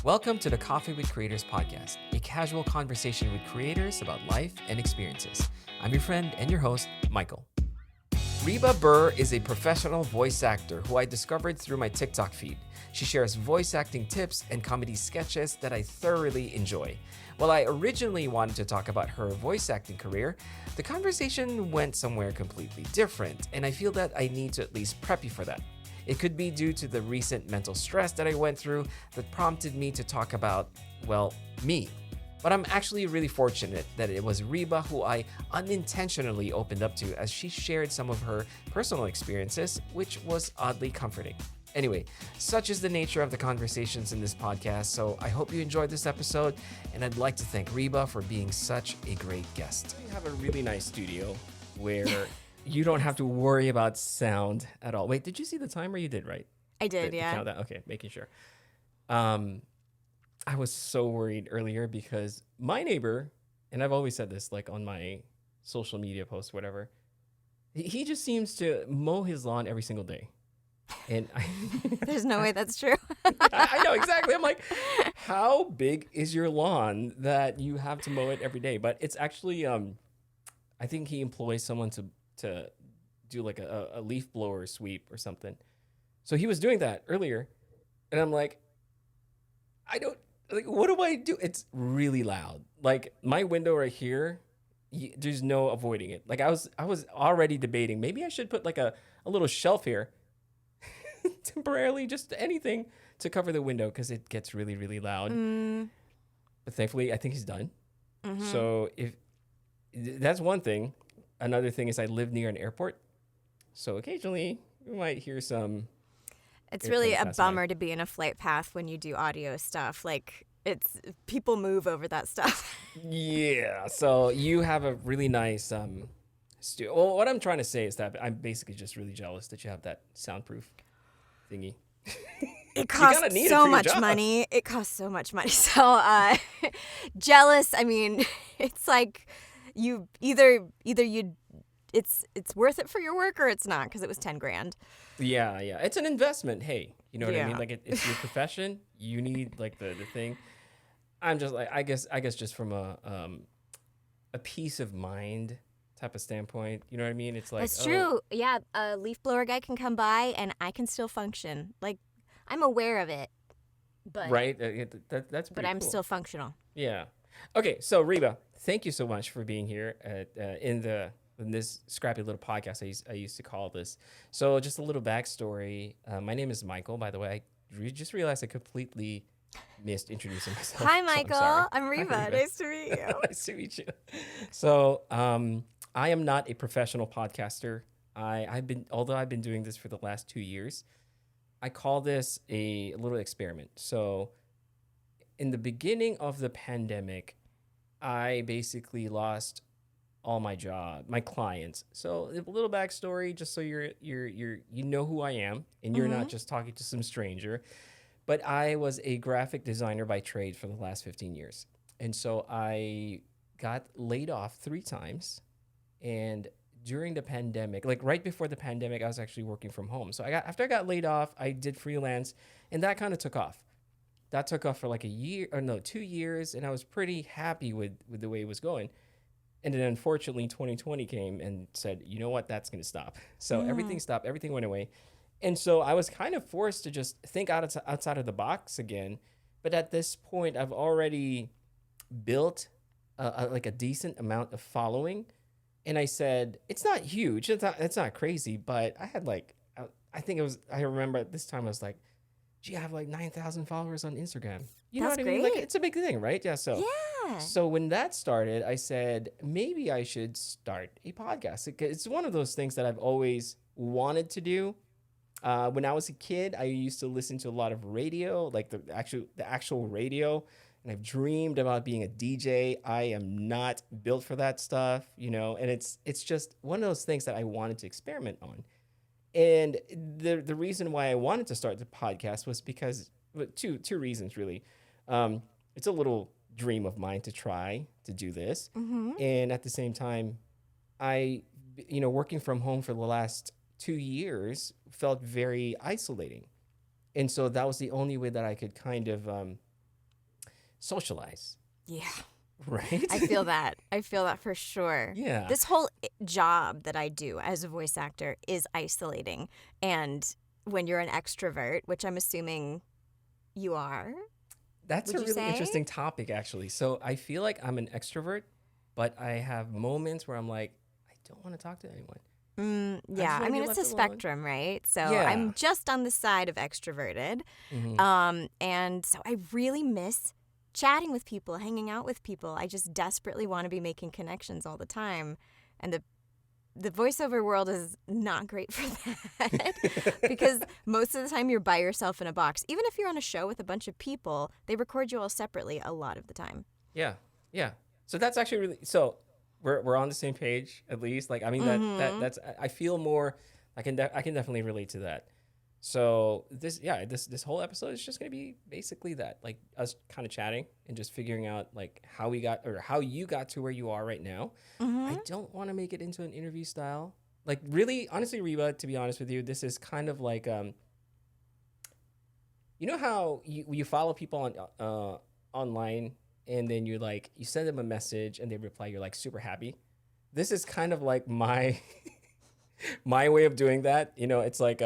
Welcome to the Coffee with Creators podcast, a casual conversation with creators about life and experiences. I'm your friend and your host, Michael. Reba Buhr is a professional voice actor who I discovered through my TikTok feed. She shares voice acting tips and comedy sketches that I thoroughly enjoy. While I originally wanted to talk about her voice acting career, the conversation went somewhere completely different, and I feel that I need to at least prep you for that. It could be due to the recent mental stress that I went through that prompted me to talk about, well, me. But I'm actually really fortunate that it was Reba who I unintentionally opened up to as she shared some of her personal experiences, which was oddly comforting. Anyway, such is the nature of the conversations in this podcast, so I hope you enjoyed this episode, and I'd like to thank Reba for being such a great guest. We have a really nice studio where you don't have to worry about sound at all. Wait, did you see the timer? You did, right? I did, yeah. Count that? Okay, making sure. I was so worried earlier because my neighbor, and I've always said this like on my social media posts, whatever, he just seems to mow his lawn every single day. And There's no way that's true. I know, exactly. I'm like, how big is your lawn that you have to mow it every day? But it's actually, I think he employs someone to do like a leaf blower sweep or something. So he was doing that earlier. And I'm like, what do I do? It's really loud. Like my window right here, there's no avoiding it. Like I was already debating, maybe I should put like a little shelf here temporarily, just anything to cover the window because it gets really, really loud. But thankfully, I think he's done. Mm-hmm. So if that's one thing. Another thing is I live near an airport, so occasionally you might hear some. It's really a bummer to be in a flight path when you do audio stuff. Like people move over that stuff. Yeah, so you have a really nice studio. Well, what I'm trying to say is that I'm basically just really jealous that you have that soundproof thingy. It costs so much money. It costs so much money. So jealous. I mean, it's like. You either it's worth it for your work or it's not because it was $10,000. Yeah, it's an investment. Hey, you know what I mean? Like it's your profession. You need like the thing. I'm just like I guess just from a peace of mind type of standpoint. You know what I mean? It's like that's true. Yeah, a leaf blower guy can come by and I can still function. Like I'm aware of it, but right. That's pretty but I'm cool. still functional. Yeah. Okay, so Reba, thank you so much for being here in this scrappy little podcast I used to call this. So just a little backstory. My name is Michael, by the way. I just realized I completely missed introducing myself. Hi, Michael. So I'm Reba. Hi, Reba. Nice to meet you. Nice to meet you. So I am not a professional podcaster. Although I've been doing this for the last 2 years, I call this a little experiment. So in the beginning of the pandemic, I basically lost all my clients. So a little backstory, just so you know who I am, and you're not just talking to some stranger. But I was a graphic designer by trade for the last 15 years, and so I got laid off 3 times. And during the pandemic, like right before the pandemic, I was actually working from home. So after I got laid off, I did freelance, and that kind of took off. That took off for like 2 years, and I was pretty happy with the way it was going. And then unfortunately, 2020 came and said, you know what, that's going to stop. So everything stopped, everything went away. And so I was kind of forced to just think outside of the box again. But at this point, I've already built like a decent amount of following. And I said, it's not huge, it's not crazy, but I had like, I remember at this time I was like, gee, I have like 9,000 followers on Instagram. You know what I mean? Like, it's a big thing, right? Yeah. So when that started, I said, maybe I should start a podcast. It's one of those things that I've always wanted to do. When I was a kid, I used to listen to a lot of radio, like the actual radio. And I've dreamed about being a DJ. I am not built for that stuff, you know, and it's just one of those things that I wanted to experiment on. And the reason why I wanted to start the podcast was because two reasons, really. It's a little dream of mine to try to do this. Mm-hmm. And at the same time, working from home for the last 2 years felt very isolating. And so that was the only way that I could kind of socialize. Yeah. Right? I feel that. I feel that for sure. Yeah. This whole job that I do as a voice actor is isolating. And when you're an extrovert, which I'm assuming you are. That's a really interesting topic, actually. So I feel like I'm an extrovert, but I have moments where I'm like, I don't want to talk to anyone. Yeah, I mean, it's a spectrum, right? So I'm just on the side of extroverted. And so I really miss chatting with people, hanging out with people. I just desperately want to be making connections all the time. And the voiceover world is not great for that because most of the time you're by yourself in a box. Even if you're on a show with a bunch of people, they record you all separately a lot of the time. Yeah. Yeah. So that's actually really, so we're on the same page at least. Like, I mean, that's, I feel more, I can definitely relate to that. So this whole episode is just going to be basically that, like us kind of chatting and just figuring out like how you got to where you are right now. I don't want to make it into an interview style. Like really, honestly, Reba, to be honest with you, this is kind of like, you know how you follow people on online and then you send them a message and they reply, you're like super happy. This is kind of like my my way of doing that. You know, it's like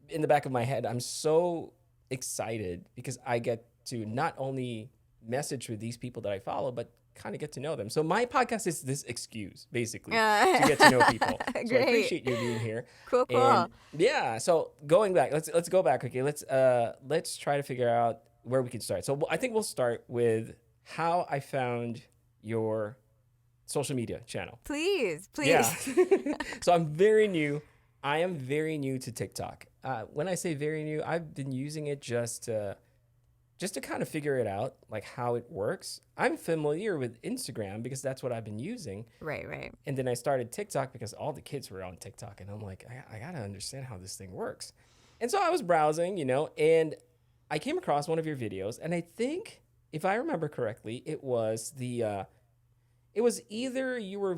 in the back of my head, I'm so excited because I get to not only message with these people that I follow, but kind of get to know them. So my podcast is this excuse, basically, to get to know people. So I appreciate you being here. Cool. And yeah. So going back, let's go back. Okay, let's try to figure out where we can start. So I think we'll start with how I found your social media channel. Please. Yeah. So I'm very new. I am very new to TikTok. When I say very new, I've been using it just to kind of figure it out, like how it works. I'm familiar with Instagram because that's what I've been using. Right. And then I started TikTok because all the kids were on TikTok. And I'm like, I got to understand how this thing works. And so I was browsing, and I came across one of your videos. And I think, if I remember correctly, it was it was either you were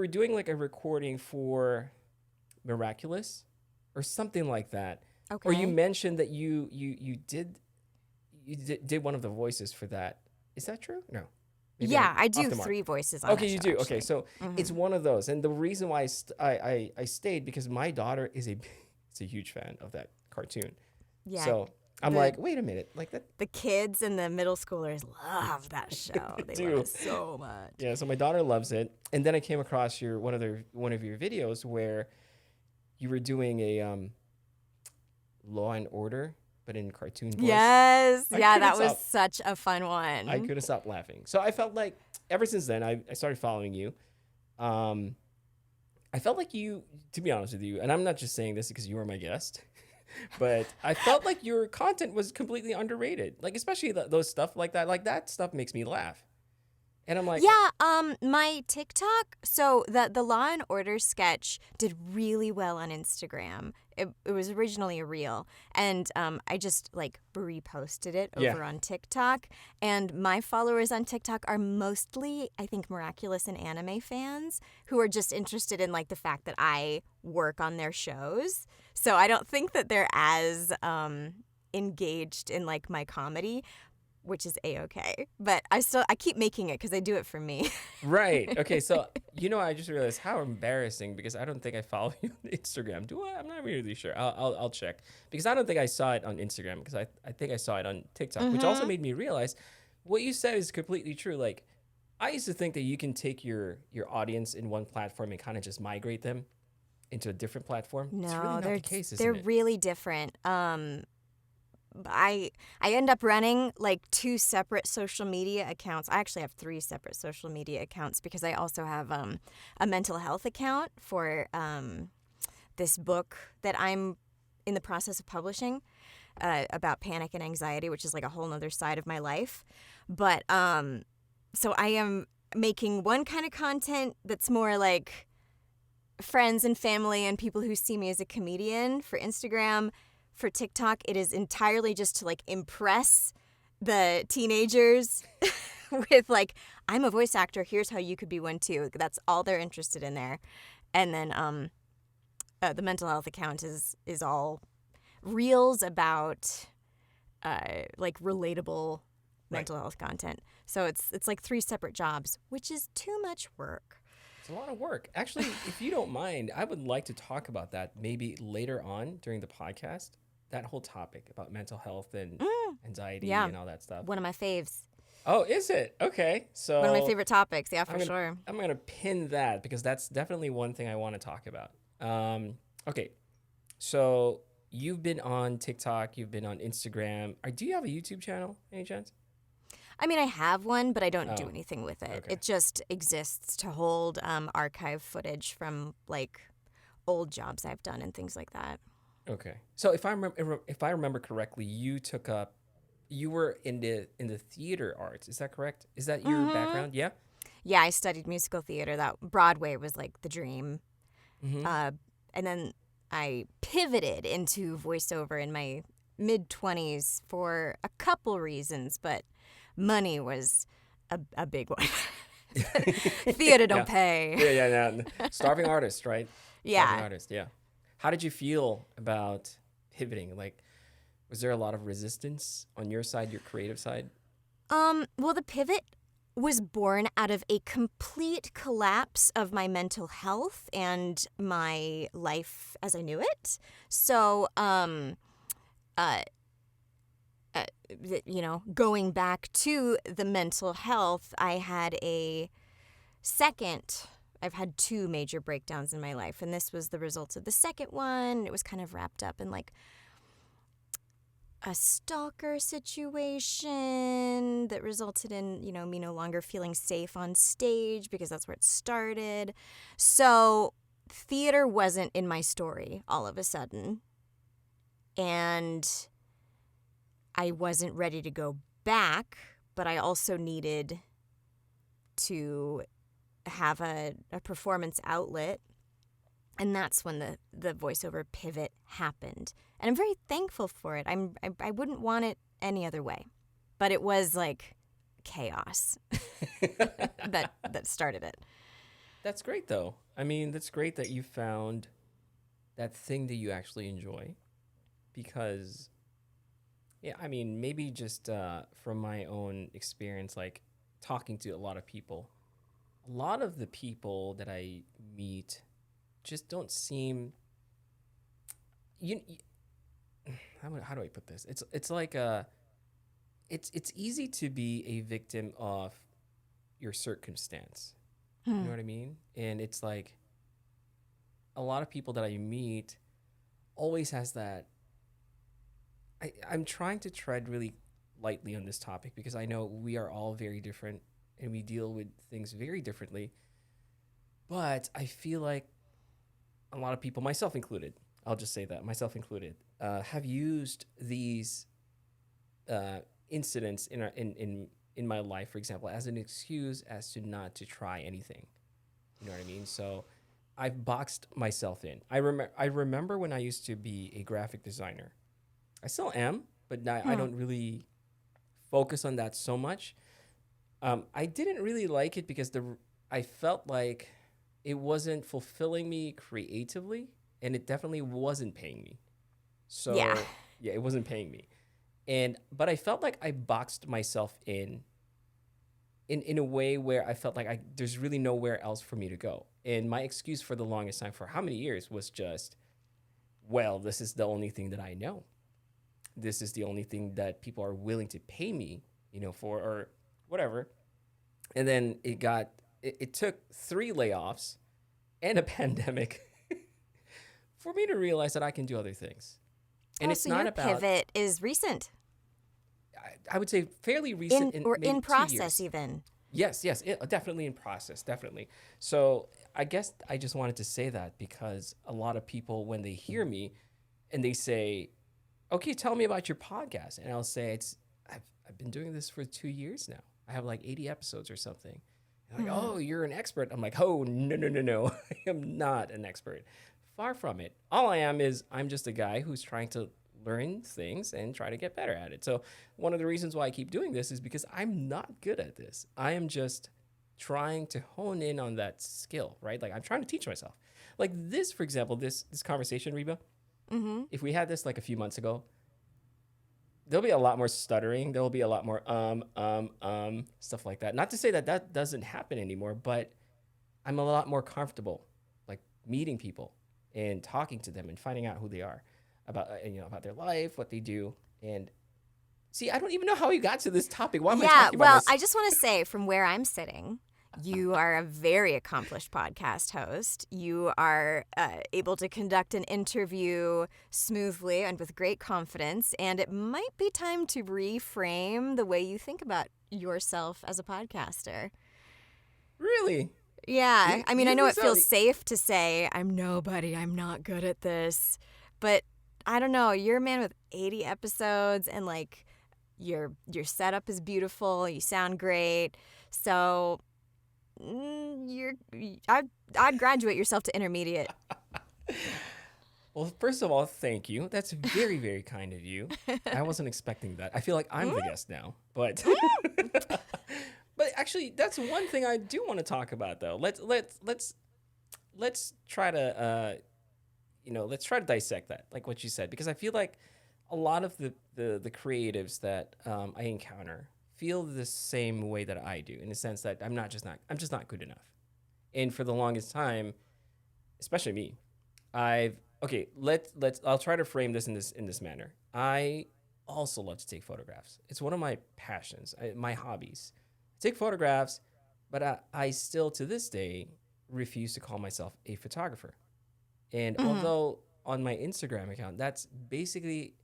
doing like a recording for Miraculous or something like that. Okay. Or you mentioned that you did one of the voices for that. Is that true? No. Maybe I do 3 voices on Okay, you do. Actually. Okay, so it's one of those. And the reason why I stayed because my daughter is a huge fan of that cartoon. Yeah. So I'm like, wait a minute, like that. The kids and the middle schoolers love that show. They love it so much. Yeah, so my daughter loves it, and then I came across one of your videos where you were doing a Law and Order, but in cartoon voice. Yes, that was such a fun one. I couldn't stop laughing. So I felt like ever since then I started following you. I felt like you, to be honest with you, and I'm not just saying this because you were my guest. But I felt like your content was completely underrated. Like, especially those stuff like that. Like, that stuff makes me laugh. And I'm like... Yeah, my TikTok, so the Law and Order sketch did really well on Instagram. It was originally a reel. And I just, reposted it over on TikTok. And my followers on TikTok are mostly, I think, Miraculous and anime fans who are just interested in, the fact that I work on their shows. So I don't think that they're as engaged in, my comedy, which is A-okay. But I keep making it because I do it for me. Right. Okay, so, I just realized how embarrassing because I don't think I follow you on Instagram. Do I? I'm not really sure. I'll check. Because I don't think I saw it on Instagram because I think I saw it on TikTok, which also made me realize what you said is completely true. Like, I used to think that you can take your audience in one platform and kind of just migrate them into a different platform. No, it's really not the case, isn't they're it? really different. I end up running 2 separate social media accounts. I actually have 3 separate social media accounts because I also have a mental health account for this book that I'm in the process of publishing about panic and anxiety, which is a whole other side of my life. But so I am making one kind of content that's more friends and family and people who see me as a comedian for Instagram. For TikTok, it is entirely just to impress the teenagers with I'm a voice actor, here's how you could be one too. That's all they're interested in there. And then the mental health account is all reels about like relatable mental health content. So it's like 3 separate jobs, which is too much work. It's a lot of work. Actually, if you don't mind, I would like to talk about that maybe later on during the podcast. That whole topic about mental health and anxiety and all that stuff. One of my faves. Oh, is it? Okay. So one of my favorite topics. Yeah, for sure. I'm going to pin that because that's definitely one thing I want to talk about. Okay. So you've been on TikTok. You've been on Instagram. Do you have a YouTube channel, any chance? I mean, I have one, but I don't do anything with it. Okay. It just exists to hold archive footage from like old jobs I've done and things like that. Okay. So if I remember correctly, you were in the theater arts. Is that correct? Is that your background? Yeah. Yeah, I studied musical theater. That Broadway was like the dream. And then I pivoted into voiceover in my mid-20s for a couple reasons, but money was a big one. Theater don't pay. Yeah. Starving artist, right? Yeah. Starving artist, yeah. How did you feel about pivoting? Like, was there a lot of resistance on your side, your creative side? Well, the pivot was born out of a complete collapse of my mental health and my life as I knew it. So, going back to the mental health, I've had 2 major breakdowns in my life, and this was the result of the second one. It was kind of wrapped up in like a stalker situation that resulted in, me no longer feeling safe on stage because that's where it started. So theater wasn't in my story all of a sudden. And I wasn't ready to go back, but I also needed to have a performance outlet. And that's when the voiceover pivot happened. And I'm very thankful for it. I wouldn't want it any other way. But it was like chaos that started it. That's great, though. I mean, that's great that you found that thing that you actually enjoy. Because, yeah, I mean, maybe just from my own experience, like talking to a lot of people, a lot of the people that I meet just don't seem how do I put this? It's like it's easy to be a victim of your circumstance. You know what I mean? And it's like a lot of people that I meet always has that. I'm trying to tread really lightly on this topic because I know we are all very different and we deal with things very differently. But I feel like a lot of people, myself included, I'll just say that, myself included, have used these incidents in my life, for example, as an excuse as to not to try anything. You know what I mean? So I've boxed myself in. I remember when I used to be a graphic designer. I still am, but now I don't really focus on that so much. I didn't really like it because I felt like it wasn't fulfilling me creatively, and it definitely wasn't paying me. So yeah, it wasn't paying me. But I felt like I boxed myself in a way where I felt like there's really nowhere else for me to go. And my excuse for the longest time, for how many years, was just, well, this is the only thing that I know. This is the only thing that people are willing to pay me, for, or whatever. And then it took 3 layoffs and a pandemic for me to realize that I can do other things. And it's so not your about pivot is recent. I would say fairly recent, in process even. Yes, definitely in process, definitely. So I guess I just wanted to say that because a lot of people, when they hear me and they say, okay, tell me about your podcast. And I'll say, I've been doing this for 2 years now. I have like 80 episodes or something. And like, oh, you're an expert. I'm like, oh, no. I am not an expert. Far from it. All I am is I'm just a guy who's trying to learn things and try to get better at it. So one of the reasons why I keep doing this is because I'm not good at this. I am just trying to hone in on that skill, right? Like I'm trying to teach myself. Like this, for example, this conversation, Reba, if we had this like a few months ago, there'll be a lot more stuttering. There'll be a lot more stuff like that. Not to say that that doesn't happen anymore, but I'm a lot more comfortable like meeting people and talking to them and finding out who they are about about their life, what they do. And see, I don't even know how we got to this topic. Why am I talking about this? Well, I just want to say from where I'm sitting, you are a very accomplished podcast host. You are able to conduct an interview smoothly and with great confidence. And it might be time to reframe the way you think about yourself as a podcaster. Really? Yeah. I mean, I know it feels safe to say, I'm nobody, I'm not good at this. But I don't know. You're a man with 80 episodes and like your setup is beautiful. You sound great. So I'd graduate yourself to intermediate. Well, first of all, thank you. That's very, very kind of you. I wasn't expecting that. I feel like I'm the guest now, but but actually, that's one thing I do want to talk about, though. Let's try to let's try to dissect that, like what you said, because I feel like a lot of the creatives that I encounter feel the same way that I do, in the sense that I'm just not good enough. And for the longest time, especially me, I'll try to frame this in this manner. I also love to take photographs. It's one of my passions, my hobbies. I take photographs, but I still to this day refuse to call myself a photographer. And although on my Instagram account, that's basically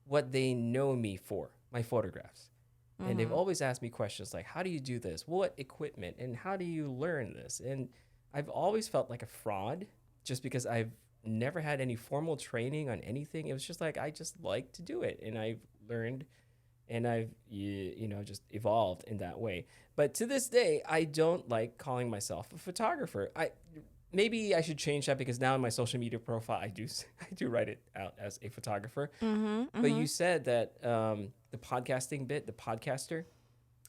what they know me for, my photographs. And they've always asked me questions like, how do you do this? What equipment? And how do you learn this? And I've always felt like a fraud just because I've never had any formal training on anything. It was just like, I just like to do it. And I've learned and I've, just evolved in that way. But to this day, I don't like calling myself a photographer. Maybe I should change that, because now in my social media profile, I do write it out as a photographer. But you said that the podcasting bit, the podcaster,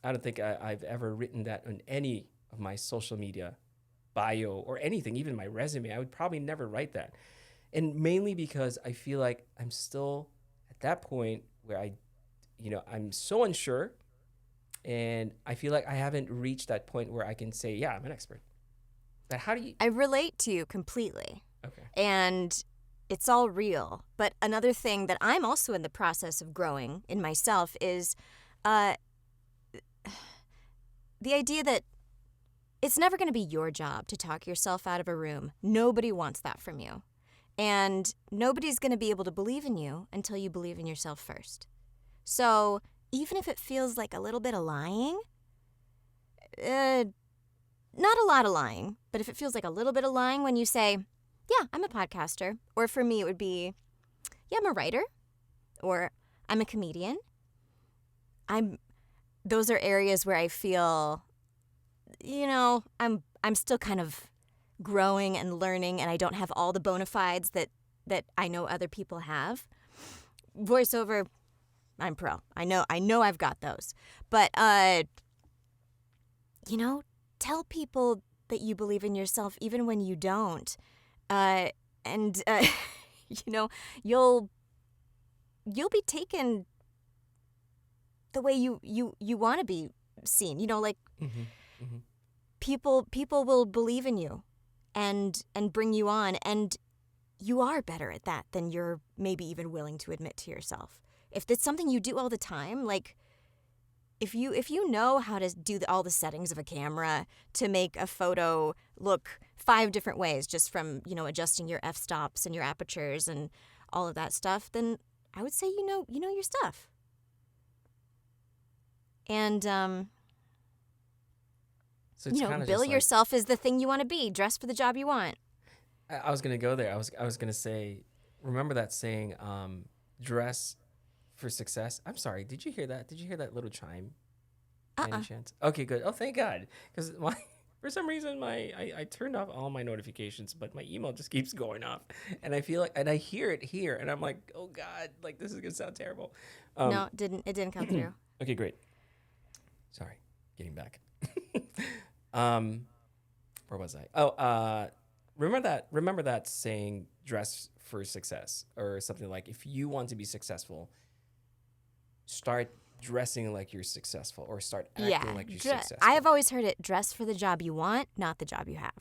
I don't think I've ever written that on any of my social media bio or anything, even my resume. I would probably never write that. And mainly because I feel like I'm still at that point where I'm so unsure, and I feel like I haven't reached that point where I can say, yeah, I'm an expert. But how do you... I relate to you completely. Okay. And it's all real. But another thing that I'm also in the process of growing in myself is the idea that it's never going to be your job to talk yourself out of a room. Nobody wants that from you. And nobody's going to be able to believe in you until you believe in yourself first. So even if it feels like a little bit of lying, not a lot of lying, but if it feels like a little bit of lying when you say, yeah, I'm a podcaster, or for me it would be, yeah, I'm a writer, or I'm a comedian. Those are areas where I feel, I'm still kind of growing and learning, and I don't have all the bona fides that I know other people have. Voiceover, I'm pro. I know I've got those. But tell people that you believe in yourself even when you don't. You'll be taken the way you want to be seen. People will believe in you and bring you on, and you are better at that than you're maybe even willing to admit to yourself. If it's something you do all the time, like if you know how to do all the settings of a camera to make a photo look 5 different ways, just from, adjusting your f-stops and your apertures and all of that stuff, then I would say you know your stuff. And so it's bill yourself as the thing you want to be. Dress for the job you want. I was gonna go there. I was gonna say, remember that saying, dress for success. I'm sorry. Did you hear that? Did you hear that little chime? Any chance? Okay, good. Oh, thank God. Because for some reason I turned off all my notifications, but my email just keeps going off, and I feel like, and I hear it here, and I'm like, oh God, like this is gonna sound terrible. No, it didn't come through. Okay, great. Sorry, getting back. Where was I? Oh, remember that saying, dress for success, or something like, if you want to be successful, start dressing like you're successful or start acting like you're successful. I have always heard it, dress for the job you want, not the job you have.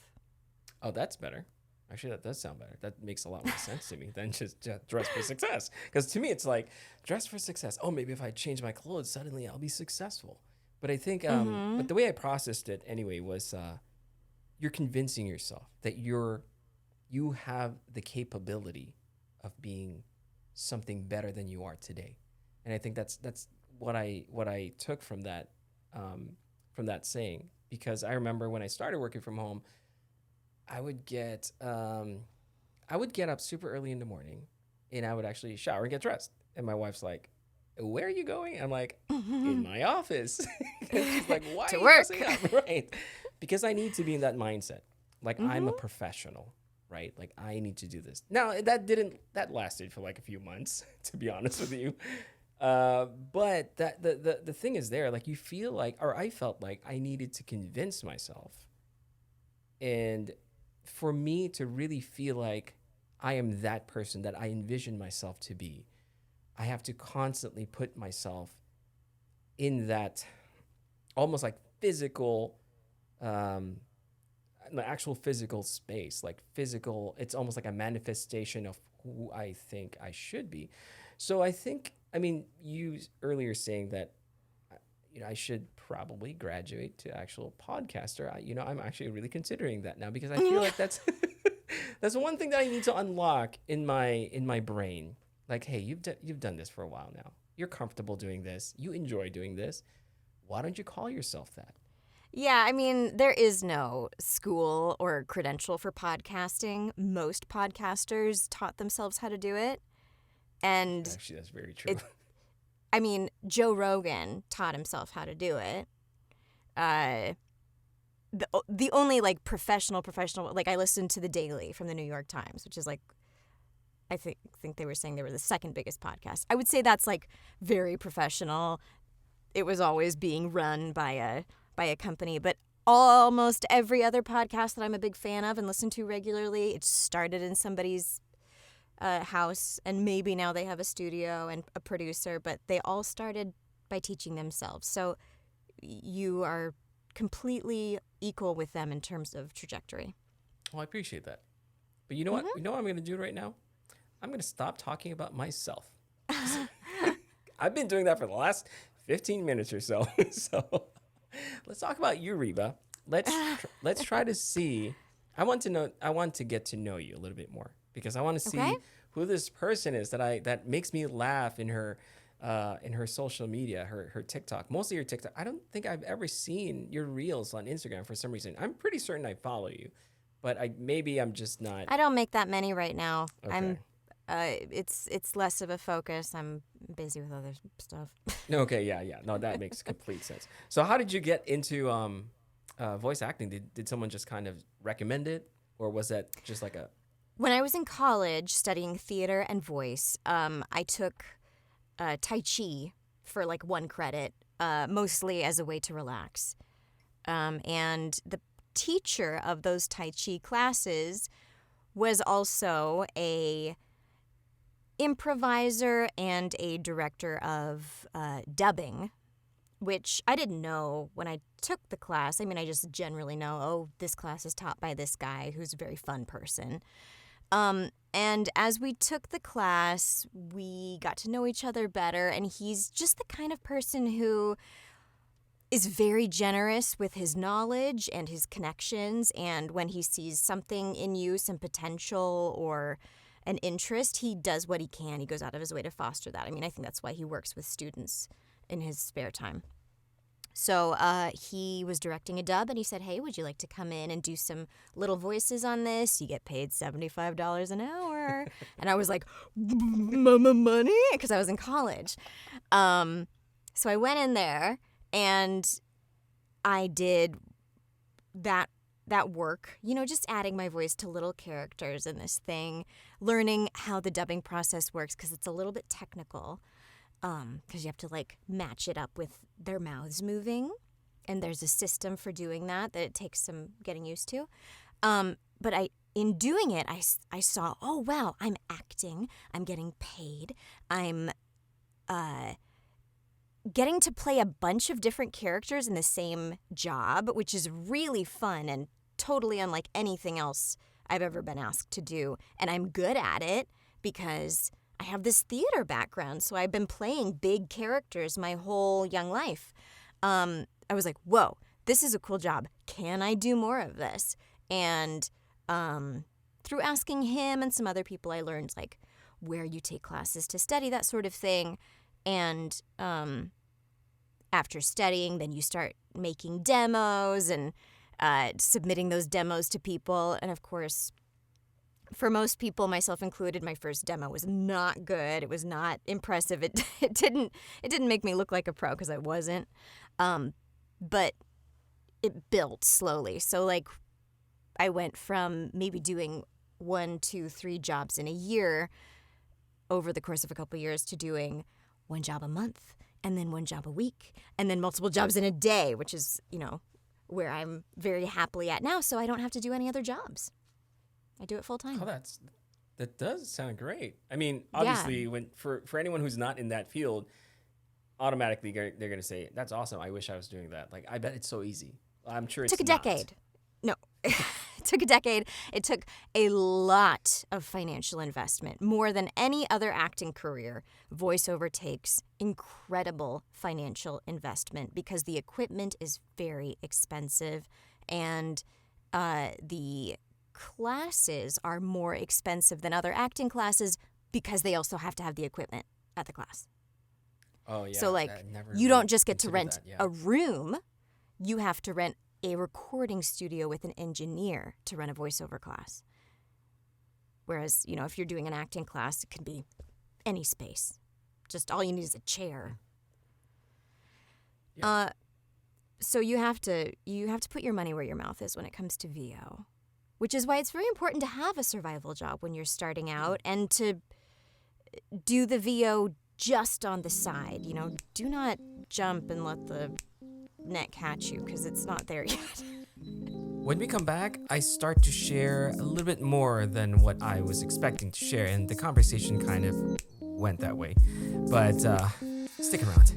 Oh, that's better. Actually, that does sound better. That makes a lot more sense to me than just dress for success. Because to me, it's like, dress for success. Oh, maybe if I change my clothes, suddenly I'll be successful. But I think, but the way I processed it anyway was you're convincing yourself that you have the capability of being something better than you are today. And I think that's what I took from that saying, because I remember when I started working from home, I would get up super early in the morning, and I would actually shower and get dressed. And my wife's like, "Where are you going?" I'm like, "In my office." And she's like, "Why to are you work?" dressing up?" Right? Because I need to be in that mindset. Like I'm a professional, right? Like I need to do this. Now that lasted for like a few months, to be honest with you. But that the thing is there, like you feel like, or I felt like I needed to convince myself, and for me to really feel like I am that person that I envision myself to be, I have to constantly put myself in that almost like physical, the actual physical space, like physical, it's almost like a manifestation of who I think I should be. So I think, I mean, you earlier saying that, I should probably graduate to actual podcaster. I'm actually really considering that now, because I feel like that's that's one thing that I need to unlock in my brain. Like, hey, you've done this for a while now. You're comfortable doing this. You enjoy doing this. Why don't you call yourself that? Yeah, I mean, there is no school or credential for podcasting. Most podcasters taught themselves how to do it. And actually, that's very true. I mean, Joe Rogan taught himself how to do it. The only like professional, like I listened to The Daily from the New York Times, which is like, I think they were saying they were the second biggest podcast. I would say that's like very professional. It was always being run by a company, but almost every other podcast that I'm a big fan of and listen to regularly, it started in somebody's house, and maybe now they have a studio and a producer, but they all started by teaching themselves. So you are completely equal with them in terms of trajectory. Well, I appreciate that. But you know what? You know what I'm going to do right now? I'm going to stop talking about myself. I've been doing that for the last 15 minutes or so. So let's talk about you, Reba. Let's try to see. I want to get to know you a little bit more, because I want to see who this person is that makes me laugh in her social media, her TikTok, mostly her TikTok. I don't think I've ever seen your reels on Instagram for some reason. I'm pretty certain I follow you, but I'm just not. I don't make that many right now. Okay. It's less of a focus. I'm busy with other stuff. Okay, yeah. No, that makes complete sense. So how did you get into voice acting? Did someone just kind of recommend it, or was that just like a... When I was in college studying theater and voice, I took Tai Chi for like 1 credit, mostly as a way to relax. And the teacher of those Tai Chi classes was also a improviser and a director of dubbing, which I didn't know when I took the class. I mean, I just generally know, this class is taught by this guy who's a very fun person. And as we took the class, we got to know each other better, and he's just the kind of person who is very generous with his knowledge and his connections, and when he sees something in you, some potential or an interest, he does what he can. He goes out of his way to foster that. I mean, I think that's why he works with students in his spare time. So he was directing a dub, and he said, hey, would you like to come in and do some little voices on this? You get paid $75 an hour. And I was like, money? Because I was in college. So I went in there, and I did that work, just adding my voice to little characters in this thing, learning how the dubbing process works, because it's a little bit technical. Because you have to like match it up with their mouths moving, and there's a system for doing that it takes some getting used to. But in doing it, I saw, oh wow, I'm acting, I'm getting paid, I'm getting to play a bunch of different characters in the same job, which is really fun and totally unlike anything else I've ever been asked to do. And I'm good at it because I have this theater background, so I've been playing big characters my whole young life. I was like, whoa, this is a cool job. Can I do more of this? And through asking him and some other people, I learned like where you take classes to study, that sort of thing. And after studying, then you start making demos and submitting those demos to people. And of course, for most people, myself included, my first demo was not good. It was not impressive. It didn't make me look like a pro because I wasn't. But it built slowly. So like I went from maybe doing 1, 2, 3 jobs in a year over the course of a couple of years to doing 1 job a month and then 1 job a week and then multiple jobs in a day, which is, where I'm very happily at now. So I don't have to do any other jobs. I do it full time. Oh, that does sound great. I mean, obviously, when for anyone who's not in that field, automatically they're going to say, "That's awesome. I wish I was doing that." Like, I bet it's so easy. I'm sure it's took a decade. No, it took a decade. It took a lot of financial investment, more than any other acting career. Voiceover takes incredible financial investment because the equipment is very expensive, and the classes are more expensive than other acting classes because they also have to have the equipment at the class. Oh, yeah. So, like, you don't just get to rent a room. You have to rent a recording studio with an engineer to run a voiceover class. Whereas, if you're doing an acting class, it can be any space. Just all you need is a chair. Yeah. So you have to put your money where your mouth is when it comes to VO. Which is why it's very important to have a survival job when you're starting out and to do the VO just on the side. Do not jump and let the net catch you because it's not there yet. When we come back, I start to share a little bit more than what I was expecting to share, and the conversation kind of went that way. But stick around.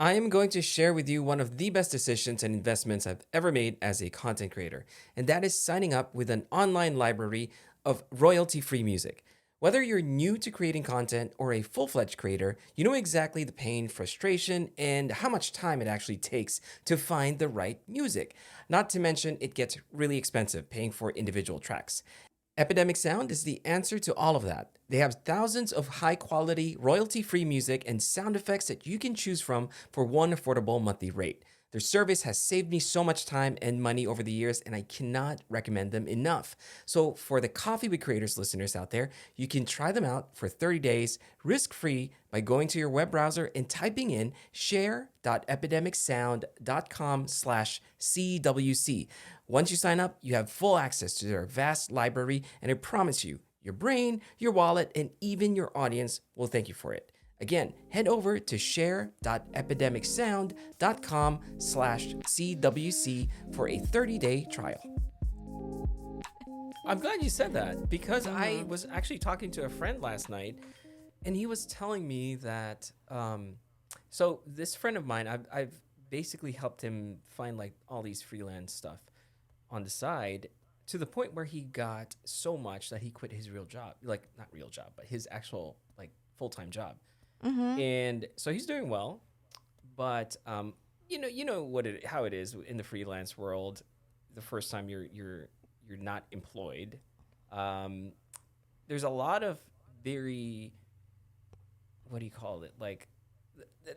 I am going to share with you one of the best decisions and investments I've ever made as a content creator, and that is signing up with an online library of royalty-free music. Whether you're new to creating content or a full-fledged creator, you know exactly the pain, frustration, and how much time it actually takes to find the right music. Not to mention, it gets really expensive paying for individual tracks. Epidemic Sound is the answer to all of that. They have thousands of high-quality, royalty-free music and sound effects that you can choose from for one affordable monthly rate. Their service has saved me so much time and money over the years, and I cannot recommend them enough. So for the Coffee with Creators listeners out there, you can try them out for 30 days, risk-free, by going to your web browser and typing in share.epidemicsound.com/CWC. Once you sign up, you have full access to their vast library, and I promise you, your brain, your wallet, and even your audience will thank you for it. Again, head over to share.epidemicsound.com/CWC for a 30-day trial. I'm glad you said that because I was actually talking to a friend last night, and he was telling me that, so this friend of mine, I've basically helped him find like all these freelance stuff on the side to the point where he got so much that he quit his real job, like not real job, but his actual like full-time job. Mm-hmm. And so he's doing well, but you know how it is in the freelance world. The first time you're not employed, there's a lot of very, what do you call it, like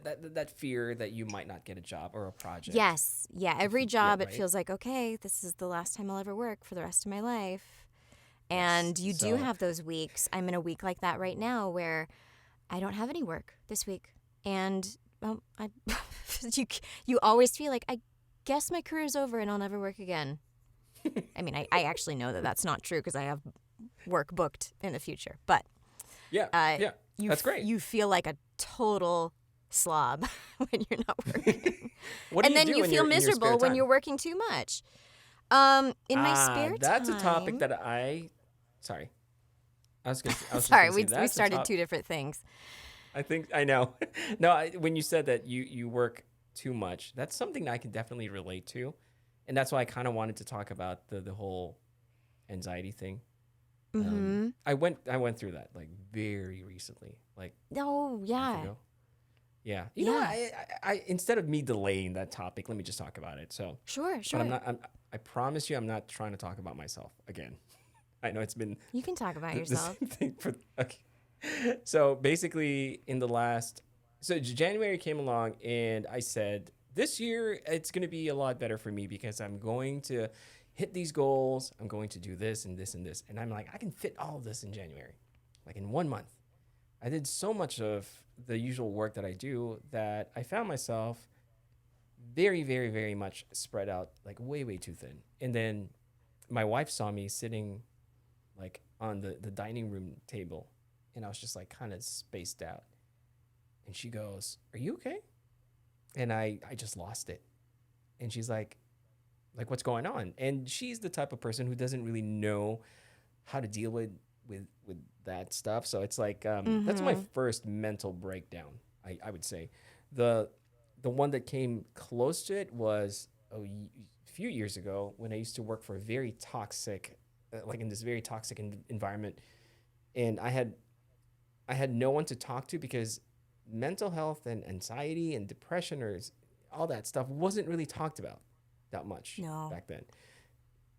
that fear that you might not get a job or a project. Yes, yeah. Every job, right? It feels like, okay, this is the last time I'll ever work for the rest of my life, and you do have those weeks. I'm in a week like that right now where I don't have any work this week, and you always feel like, I guess my career's over and I'll never work again. I mean, I actually know that that's not true because I have work booked in the future. But that's great. You feel like a total slob when you're not working. And then you feel miserable when you're working too much. In my spare time, that's a topic that sorry. I was gonna. I was just Sorry, gonna say we that's a started top. two different things. I know. No, when you said that you work too much, that's something that I can definitely relate to, and that's why I kind of wanted to talk about the whole anxiety thing. Mm-hmm. I went through that like very recently, like Oh, a month yeah. ago. Yeah. You know what? Yeah. I instead of me delaying that topic, let me just talk about it. So, Sure, but sure. I promise you, I'm not trying to talk about myself again. I know it's been You can talk about the yourself. same thing for. Okay. So basically, so January came along, and I said this year it's going to be a lot better for me because I'm going to hit these goals. I'm going to do this and this and this, and I'm like, I can fit all of this in January, like in 1 month. I did so much of the usual work that I do that I found myself very, very, very much spread out, like way, way too thin. And then my wife saw me sitting like on the dining room table, and I was just like kind of spaced out. And she goes, "Are you okay?" And I just lost it. And she's like, "What's going on?" And she's the type of person who doesn't really know how to deal with that stuff. So it's like that's my Mm-hmm. first mental breakdown. I would say the the one that came close to it was a few years ago when I used to work for a very toxic, like in this very toxic environment, and I had no one to talk to because mental health and anxiety and depression all that stuff wasn't really talked about that much No. back then,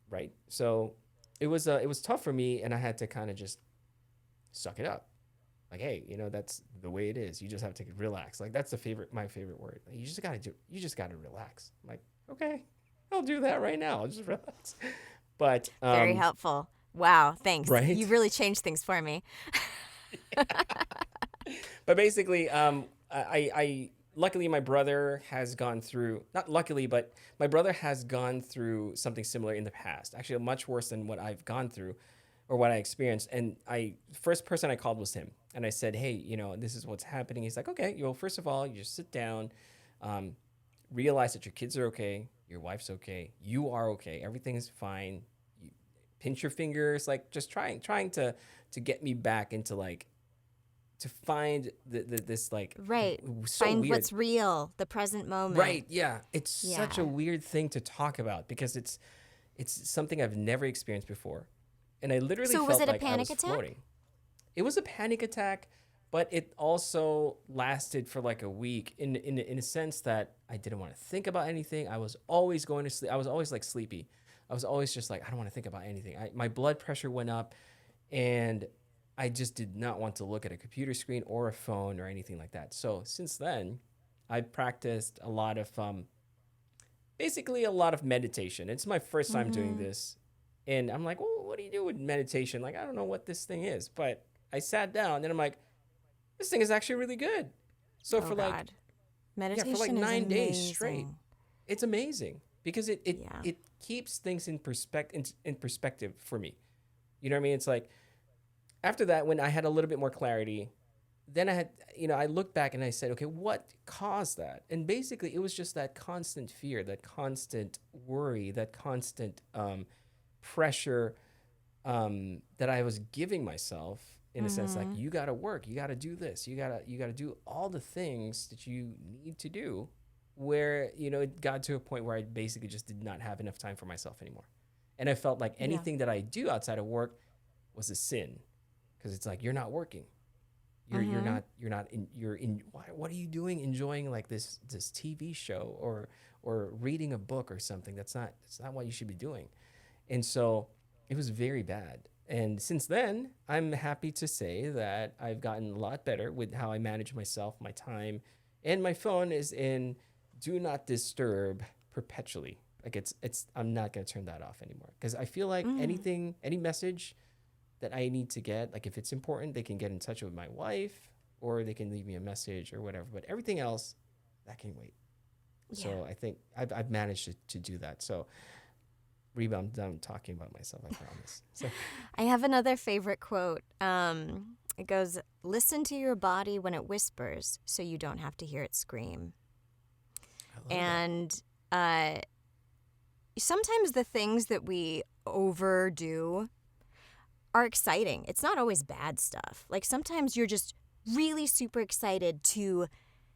right? So it was tough for me, and I had to kind of just suck it up. Like, hey, that's the way it is. You just have to relax. Like that's my favorite word. Like, you just gotta relax. I'm like, okay, I'll do that right now. I'll just relax. But Very helpful. Wow, thanks. right. You've really changed things for me. But basically, I luckily my brother has gone through, not luckily, but my brother has gone through something similar in the past. Actually, much worse than what I've gone through or what I experienced. And first person I called was him, and I said, hey, this is what's happening. He's like, okay, first of all, you just sit down, um, realize that your kids are okay, your wife's okay, you are okay, everything is fine. You pinch your fingers, like just trying to get me back into like to find this like Right. so Find weird. what's real, the present moment. Right, yeah, it's such a Yeah. weird thing to talk about because it's something I've never experienced before, and I literally So was felt it a like I panic was attack? floating. It was a panic attack, but it also lasted for like a week in a sense that I didn't want to think about anything. I was always going to sleep. I was always like sleepy. I was always just like I don't want to think about anything. My blood pressure went up, and I just did not want to look at a computer screen or a phone or anything like that. So since then, I've practiced a lot of basically a lot of meditation. It's my first time doing Mm-hmm. this, and I'm like, well, what do you do with meditation? Like I don't know what this thing is, but I sat down and I'm like, this thing is actually really good. So Oh, for like God. yeah, for like Meditation is 9 days straight, amazing. it's amazing because it Yeah. it keeps things in perspective for me. You know what I mean? It's like after that, when I had a little bit more clarity, then I looked back and I said, okay, what caused that? And basically, it was just that constant fear, that constant worry, that constant pressure that I was giving myself in a sense, like Mm-hmm. you got to work, you got to do this, you got to do all the things that you need to do. Where it got to a point where I basically just did not have enough time for myself anymore, and I felt like Yeah. anything that I do outside of work was a sin because it's like you're not working, Mm-hmm. you're in what are you doing enjoying like this TV show or reading a book or something. That's not what you should be doing. And so it was very bad, and since then I'm happy to say that I've gotten a lot better with how I manage myself, my time, and my phone is in do not disturb perpetually. Like it's I'm not going to turn that off anymore because I feel like Mm. any message that I need to get, like if it's important, they can get in touch with my wife or they can leave me a message or whatever. But everything else, that can wait. Yeah. So I think I've managed to do that. So Reba, I'm done talking about myself, I promise. So I have another favorite quote. It goes, listen to your body when it whispers so you don't have to hear it scream. I love that. And sometimes the things that we overdo are exciting. It's not always bad stuff. Like sometimes you're just really super excited to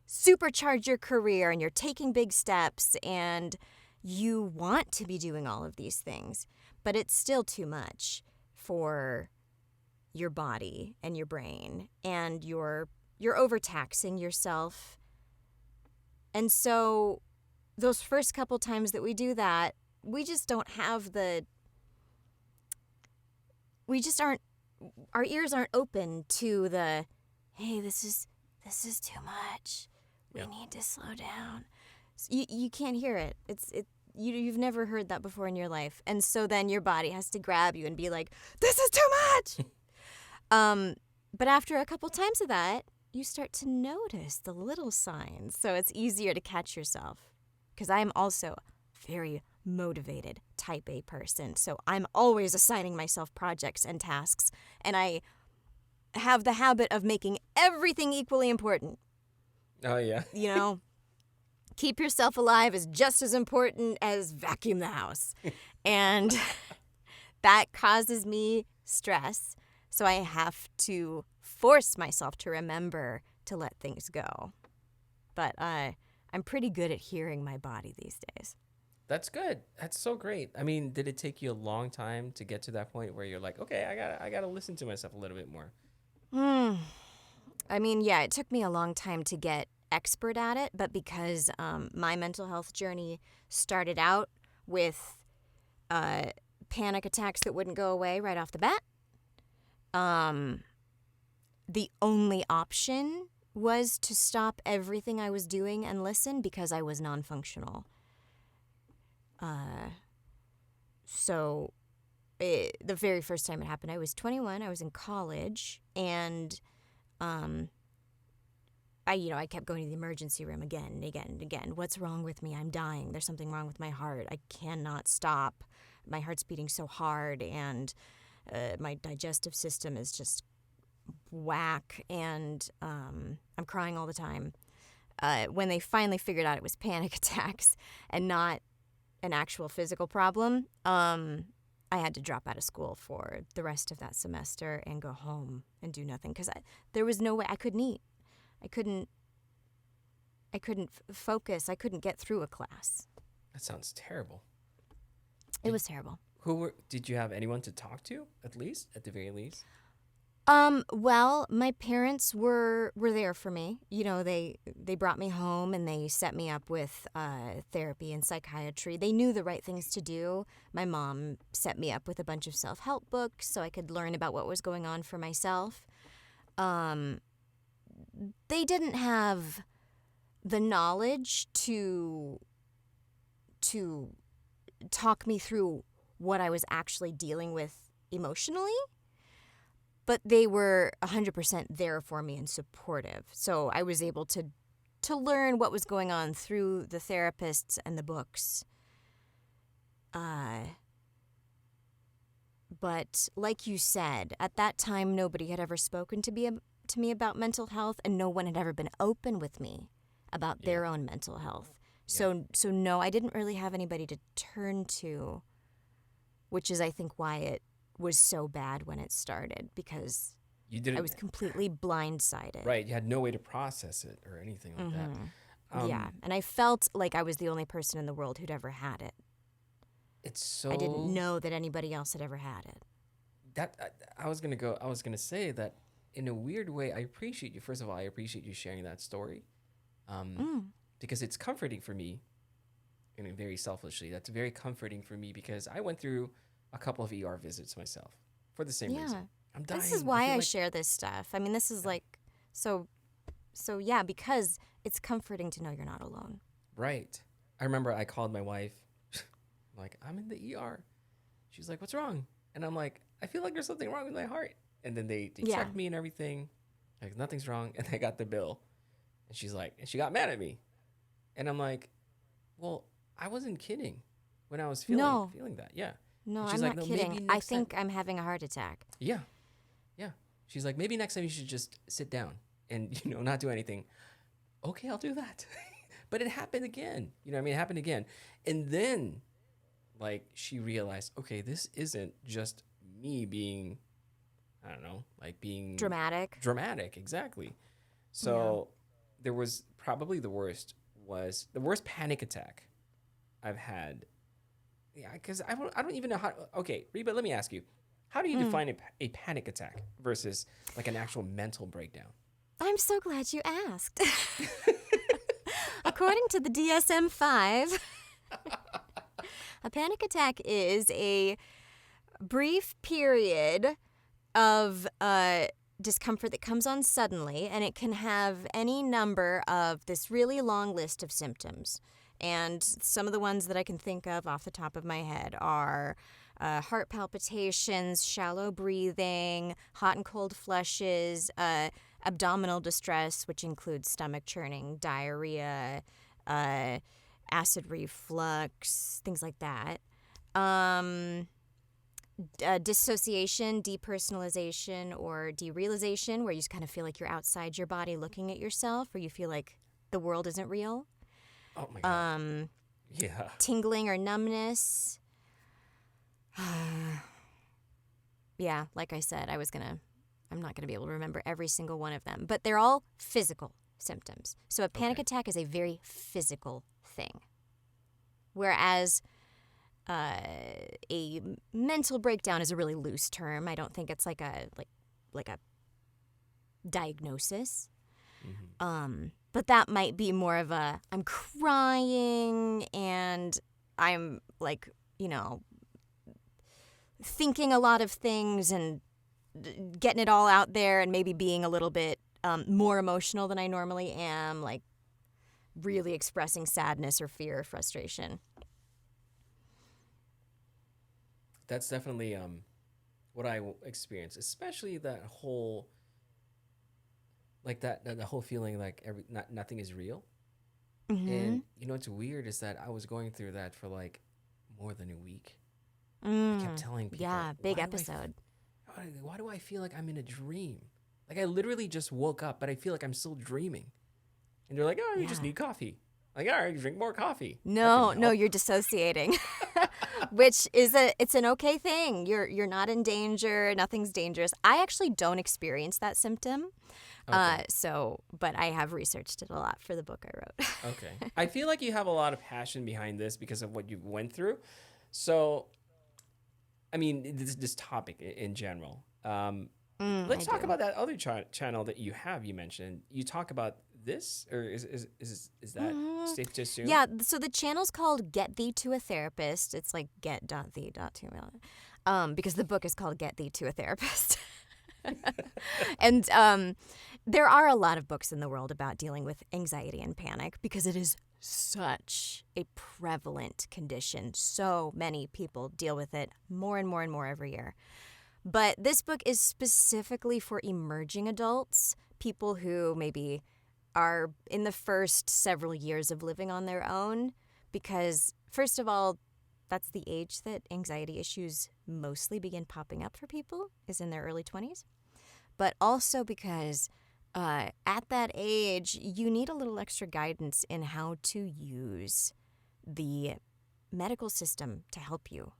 supercharge your career and you're taking big steps and you want to be doing all of these things, but it's still too much for your body and your brain, and you're overtaxing yourself. And so those first couple times that we do that, we just don't have our ears aren't open to the, hey, this is too much. We need to slow down. You can't hear it. You've never heard that before in your life. And so then your body has to grab you and be like, this is too much. But after a couple times of that, you start to notice the little signs. So it's easier to catch yourself. Because I am also very motivated type A person. So I'm always assigning myself projects and tasks. And I have the habit of making everything equally important. Oh, yeah. You know, keep yourself alive is just as important as vacuum the house. And that causes me stress. So I have to force myself to remember to let things go. But I'm pretty good at hearing my body these days. That's good. That's so great. I mean, did it take you a long time to get to that point where you're like, okay, I gotta listen to myself a little bit more? I mean, yeah, it took me a long time to get expert at it, but because my mental health journey started out with panic attacks that wouldn't go away right off the bat, the only option was to stop everything I was doing and listen because I was non-functional. So the very first time it happened, I was 21, I was in college, and I kept going to the emergency room again and again and again. What's wrong with me? I'm dying. There's something wrong with my heart. I cannot stop. My heart's beating so hard, and my digestive system is just whack, and I'm crying all the time. When they finally figured out it was panic attacks and not an actual physical problem, I had to drop out of school for the rest of that semester and go home and do nothing because there was no way I couldn't eat. I couldn't focus. I couldn't get through a class. That sounds terrible. It was terrible. Did you have anyone to talk to, at the very least? Well, my parents were there for me. You know, they brought me home and they set me up with therapy and psychiatry. They knew the right things to do. My mom set me up with a bunch of self-help books so I could learn about what was going on for myself. They didn't have the knowledge to talk me through what I was actually dealing with emotionally. But they were 100% there for me and supportive. So I was able to learn what was going on through the therapists and the books. But like you said, at that time, nobody had ever spoken to me about mental health, and no one had ever been open with me about their own mental health. So no, I didn't really have anybody to turn to, which is, I think, why it was so bad when it started, because I was completely blindsided. Right, you had no way to process it or anything like that. Yeah, and I felt like I was the only person in the world who'd ever had it. I didn't know that anybody else had ever had it. I was gonna say that in a weird way, I appreciate you. First of all, I appreciate you sharing that story, because it's comforting for me. I mean, very selfishly, that's very comforting for me because I went through a couple of ER visits myself for the same reason. I'm dying. This is why I share this stuff. I mean, this is like so yeah, because it's comforting to know you're not alone. Right. I remember I called my wife, like, I'm in the ER. She's like, what's wrong? And I'm like, I feel like there's something wrong with my heart. And then they checked me and everything. Like, nothing's wrong. And I got the bill. And she's like, and she got mad at me. And I'm like, well, I wasn't kidding when I was feeling that. Yeah. No, I'm not kidding. I think I'm having a heart attack. Yeah. Yeah. She's like, maybe next time you should just sit down and, not do anything. Okay, I'll do that. But it happened again. It happened again. And then, like, she realized, okay, this isn't just me being I don't know, like being dramatic. Exactly. So there was probably the worst panic attack I've had. Yeah, because I don't even know how. Okay, Reba, let me ask you, how do you define a panic attack versus like an actual mental breakdown? I'm so glad you asked. According to the DSM-5, a panic attack is a brief period of discomfort that comes on suddenly, and it can have any number of this really long list of symptoms. And some of the ones that I can think of off the top of my head are heart palpitations, shallow breathing, hot and cold flushes, abdominal distress, which includes stomach churning, diarrhea, acid reflux, things like that. Dissociation, depersonalization, or derealization, where you just kind of feel like you're outside your body looking at yourself, or you feel like the world isn't real. Oh my God. Yeah. Tingling or numbness. Yeah, like I said, I'm not gonna be able to remember every single one of them, but they're all physical symptoms. So a panic attack is a very physical thing, whereas a mental breakdown is a really loose term. I don't think it's like a diagnosis. Mm-hmm. But that might be more of a, I'm crying and I'm like, thinking a lot of things and getting it all out there and maybe being a little bit more emotional than I normally am, like really expressing sadness or fear or frustration. That's definitely what I experienced, especially that whole, like the whole feeling like nothing is real. Mm-hmm. And what's weird is that I was going through that for like more than a week. I kept telling people, yeah, big episode. Why do I feel like I'm in a dream? Like I literally just woke up, but I feel like I'm still dreaming. And they're like, oh, you just need coffee. Like, all right, drink more coffee. No, you're dissociating, which is it's an okay thing. You're not in danger. Nothing's dangerous. I actually don't experience that symptom. Okay. But I have researched it a lot for the book I wrote. Okay. I feel like you have a lot of passion behind this because of what you went through. So, I mean, this topic in general. Let's talk about that other channel that you mentioned. You talk about this, or is that safe to assume? Yeah, so the channel's called Get Thee to a Therapist. It's like get.thee.to, because the book is called Get Thee to a Therapist. And there are a lot of books in the world about dealing with anxiety and panic because it is such a prevalent condition. So many people deal with it more and more and more every year. But this book is specifically for emerging adults, people who maybe are in the first several years of living on their own, because first of all, that's the age that anxiety issues mostly begin popping up for people, is in their early 20s. But also because at that age, you need a little extra guidance in how to use the medical system to help you.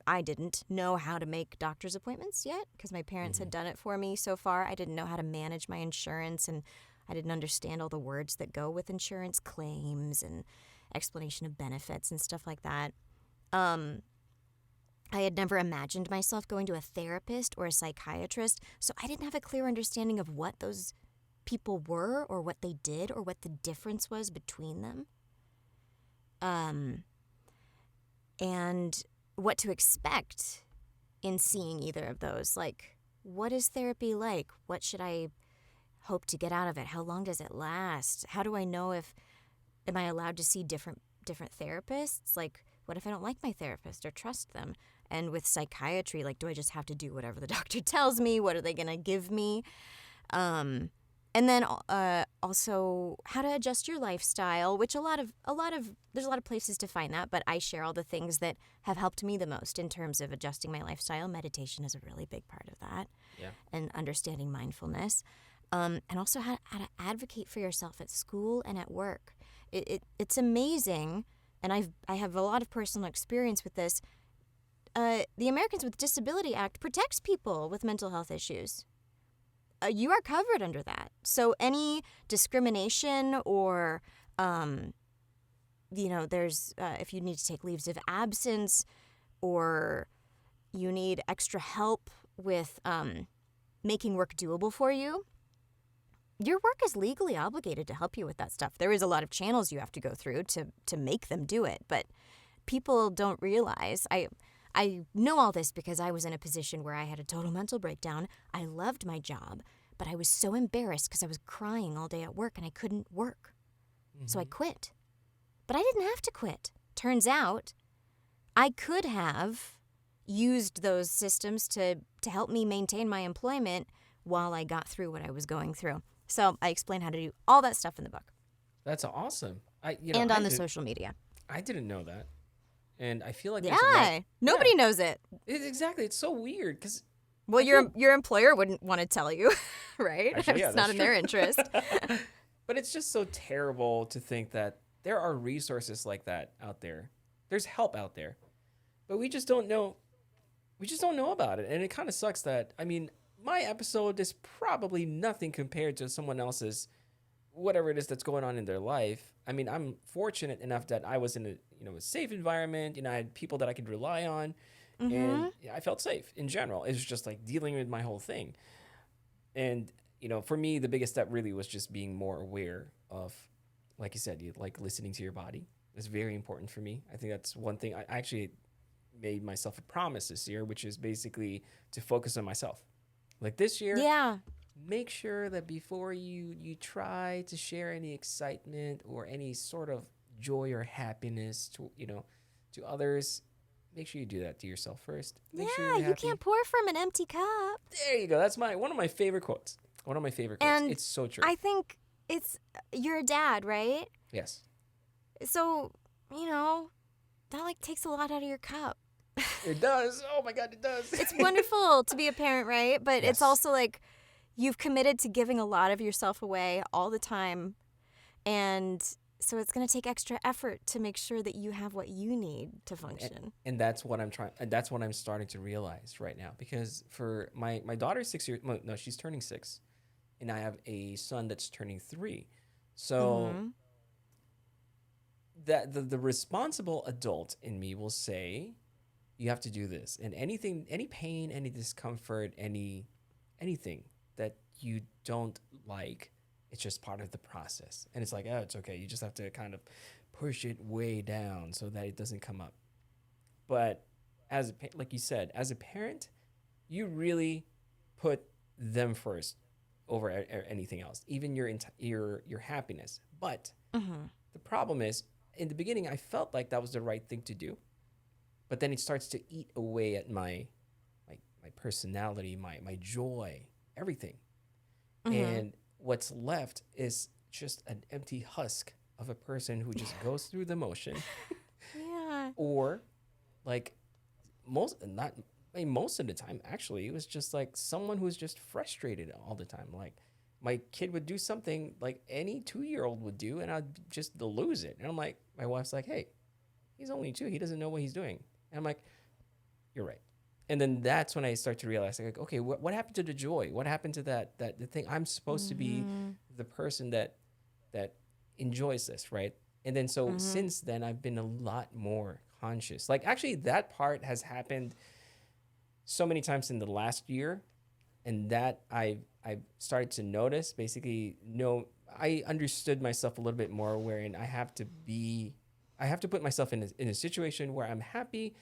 I didn't know how to make doctor's appointments yet because my parents had done it for me so far. I didn't know how to manage my insurance, and I didn't understand all the words that go with insurance claims and explanation of benefits and stuff like that. I had never imagined myself going to a therapist or a psychiatrist, so I didn't have a clear understanding of what those people were or what they did or what the difference was between them. And what to expect in seeing either of those. Like, what is therapy like? What should I hope to get out of it? How long does it last? How do I know am I allowed to see different therapists? Like, what if I don't like my therapist or trust them? And with psychiatry, like, do I just have to do whatever the doctor tells me? What are they going to give me? And then also how to adjust your lifestyle, which there's a lot of places to find that, but I share all the things that have helped me the most in terms of adjusting my lifestyle. Meditation is a really big part of that. Yeah. And understanding mindfulness. And also how to advocate for yourself at school and at work. It's amazing, and I have a lot of personal experience with this. the Americans with Disability Act protects people with mental health issues. You are covered under that. So any discrimination or, there's if you need to take leaves of absence or you need extra help with making work doable for you, your work is legally obligated to help you with that stuff. There is a lot of channels you have to go through to make them do it, but people don't realize. I know all this because I was in a position where I had a total mental breakdown. I loved my job, but I was so embarrassed because I was crying all day at work and I couldn't work. Mm-hmm. So I quit. But I didn't have to quit. Turns out I could have used those systems to help me maintain my employment while I got through what I was going through. So I explain how to do all that stuff in the book. That's awesome. And on the social media. I didn't know that. And I feel like nobody knows it. Exactly. It's so weird because your employer wouldn't want to tell you, right? Actually, it's not in their interest. But it's just so terrible to think that there are resources like that out there. There's help out there, but we just don't know. We just don't know about it, and it kind of sucks that. I mean, my episode is probably nothing compared to someone else's, whatever it is that's going on in their life. I mean, I'm fortunate enough that I was in a safe environment. I had people that I could rely on, and I felt safe in general. It was just like dealing with my whole thing. And, for me, the biggest step really was just being more aware of, like you said, like listening to your body. It's very important for me. I think that's one thing. I actually made myself a promise this year, which is basically to focus on myself. Like this year, make sure that before you try to share any excitement or any sort of joy or happiness to others, make sure you do that to yourself first. Make sure you're happy. You can't pour from an empty cup. There you go. That's one of my favorite quotes. And it's so true. I think you're a dad, right? Yes. So, that takes a lot out of your cup. It does. Oh my God, it does. It's wonderful to be a parent, right? But It's also you've committed to giving a lot of yourself away all the time. And so it's going to take extra effort to make sure that you have what you need to function. And that's what that's what I'm starting to realize right now. Because for my daughter's 6 years, no, she's turning 6. And I have a son that's turning 3. So that the responsible adult in me will say, you have to do this. And any pain, any discomfort, anything that you don't like, it's just part of the process. And it's it's okay. You just have to kind of push it way down so that it doesn't come up. But like you said, as a parent, you really put them first over anything else, even your happiness. But the problem is, in the beginning, I felt like that was the right thing to do. But then it starts to eat away at my personality, my joy, everything. And what's left is just an empty husk of a person who just goes through the motion. Or most of the time, actually, it was just someone who was just frustrated all the time. My kid would do something like any 2-year-old would do, and I'd just lose it. And I'm like, my wife's like, hey, he's only 2. He doesn't know what he's doing. And I'm like, you're right. And then that's when I start to realize, okay, what happened to the joy? What happened to the thing? I'm supposed to be the person that enjoys this, right? And then since then, I've been a lot more conscious. Actually, that part has happened so many times in the last year, and that I've started to notice. Basically, I understood myself a little bit more, wherein I have to put myself in a situation where I'm happy,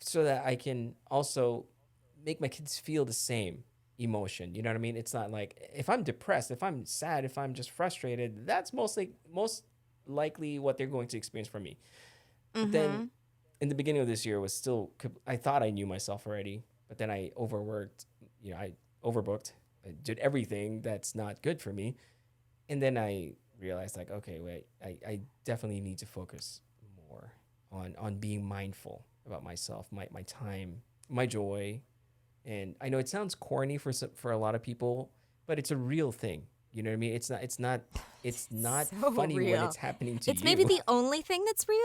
so that I can also make my kids feel the same emotion. You know what I mean? It's not like if I'm depressed, if I'm sad, if I'm just frustrated, that's most likely what they're going to experience from me. But then in the beginning of this year was still, I thought I knew myself already, but then I overworked, I overbooked, I did everything that's not good for me. And then I realized okay, wait, I definitely need to focus more on being mindful about myself, my time, my joy. And I know it sounds corny for a lot of people, but it's a real thing. You know what I mean? It's not so funny real. When it's happening to you. It's maybe the only thing that's real.